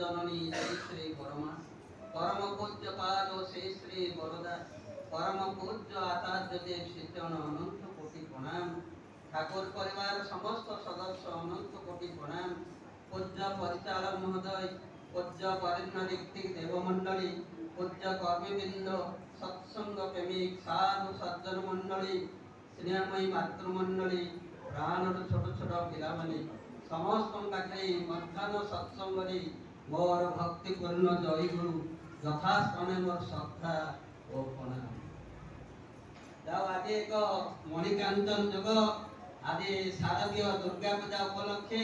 जननी श्री श्री बरमा परम पूज्य पाद श्री श्री बरदा परम पूज्य आचार्य देव शिक्षण अनंत कोटि प्रणाम। ठाकुर परिवार समस्त सदस्य अनंत कोटि प्रणाम। पूज्य परिचालक महोदय, पूज्य परिण्य ऋत्विक देवमंडली, पूज्य कर्मीवृंद, सत्संग प्रेमिक साधु सज्जन मंडली, स्नेहमयी मातृमंडली, प्राणर छोट छोट पिला माने समस्त पाखे मध्याह्न सत्संग मोर भक्तिपूर्ण जय गुरु यथास्थाने मोर श्रद्धा और प्रणाम। जाओ आज एक मणिकांचन युग आज शारदीय दुर्गा पूजा उपलक्षे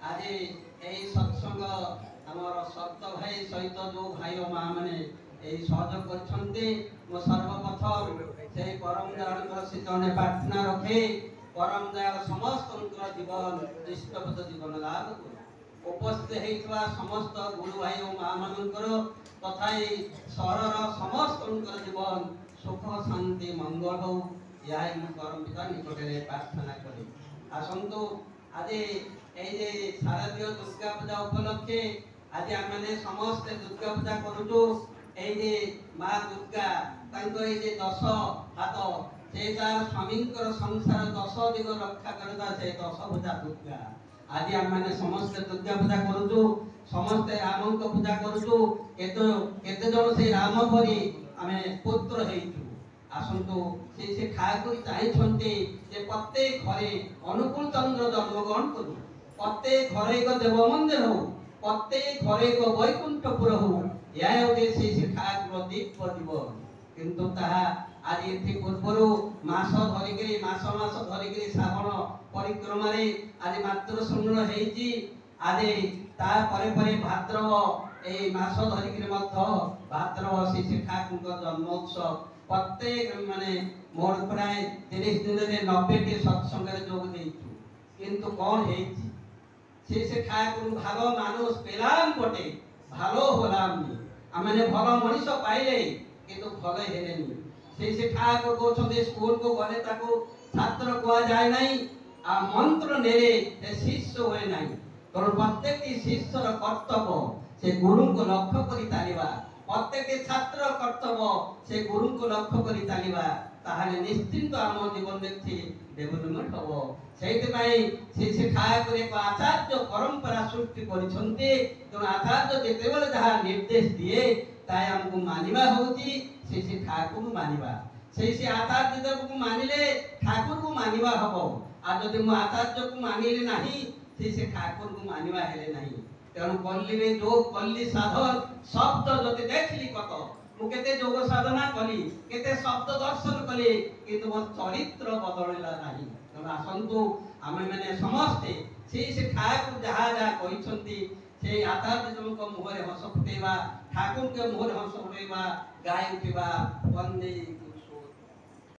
आज यही सत्संग आमर सत भाई सहित जो भाई और माँ मैंने यही सहयोग कर सर्वप्रथम से परम दयाल से प्रार्थना रखे परम दयाल समस्त जीवन निष्ठपथ जीवन लाभ कर उपस्थित होता समस्त गुरु भाई और माँ मानकर तथा सहर समस्त जीवन सुख शांति मंगल हो यह परम पिता निकट में प्रार्थना करें। आसतु आज ये शारदीय दुर्गा पूजा उपलक्षे आज आम समस्ते दुर्गा पूजा करुचु ये माँ दुर्गा ये 10 हाथ से स्वामी संसार 10 दिग रक्षा करता से 10 भुजा दुर्गा आज आम समस्ते दुर्गा पूजा करुचु समस्ते राम को पूजा करुचु केते जन से राम भरी आम पुत्र हेचु। आसतु से खाया चाहिए जे प्रत्येक घरे अनुकूल चंद्र जन्मग्रहण करू प्रत्येक घरे एक देव मंदिर हो प्रत्येक घरे एक वैकुंठपुर हो यह उद्देश्य से खाया दीप जीवन किंतु ताहा आज ये पूर्व मास धरिक मास धरिक श्रावण परिक्रमा आज मात्र शून्य आज तापर भाद्रव ये मास धरिक भाद्रव श्री ठाकुर जन्मोत्सव प्रत्येक माने मोर प्राय 30 दिन में 90 सत्संग जोग देचु किंतु कौन से ठाकुर भालो मानुष पेलाम पटे भालो होलाम आमने भल मनीष पाइले किंतु भल हेलेनी से ठाकुर कहते स्कूल को गले ताको छात्र कह जाए नहीं आ मंत्र नेले शिष्य हुए नहीं तो प्रत्येक शिष्यर कर्तव्य से गुरु को लक्ष्य करी तालिबा प्रत्येक छात्र कर्तव्य से गुरु को लक्ष्य करी तालिबा ताहाले निश्चिंत आम जीवन देखि डेवलपमेंट हबो से ठाकुर एक आचार्य परंपरा सृष्टि करिसंते तो आचार्य जेतेबेले जहा निर्देश दिए ताय हमको मानिबा होची से ठाकुर मानिबा से आचार्य देव को मानिले ठाकुर को मानिबा हबो आ जदि मु आचार्य को मानिले नाही से ठाकुर को मानिबा हेले नाही तेणु कल्ली रे जो कल्ली साधन शब्द जति देखली कत मु केते जोग साधना कली केते शब्द दर्शन कली किंतु मो चरित्र बदलला नाही। तेणु आसंतु आमे माने समस्ते से ठाकुर जहा जहा कहिसंती से आचार्य जन को मुहरे हस फुटेबा ठाकुर के मुहरे हस फुटेबा गाय उठिबा वंदे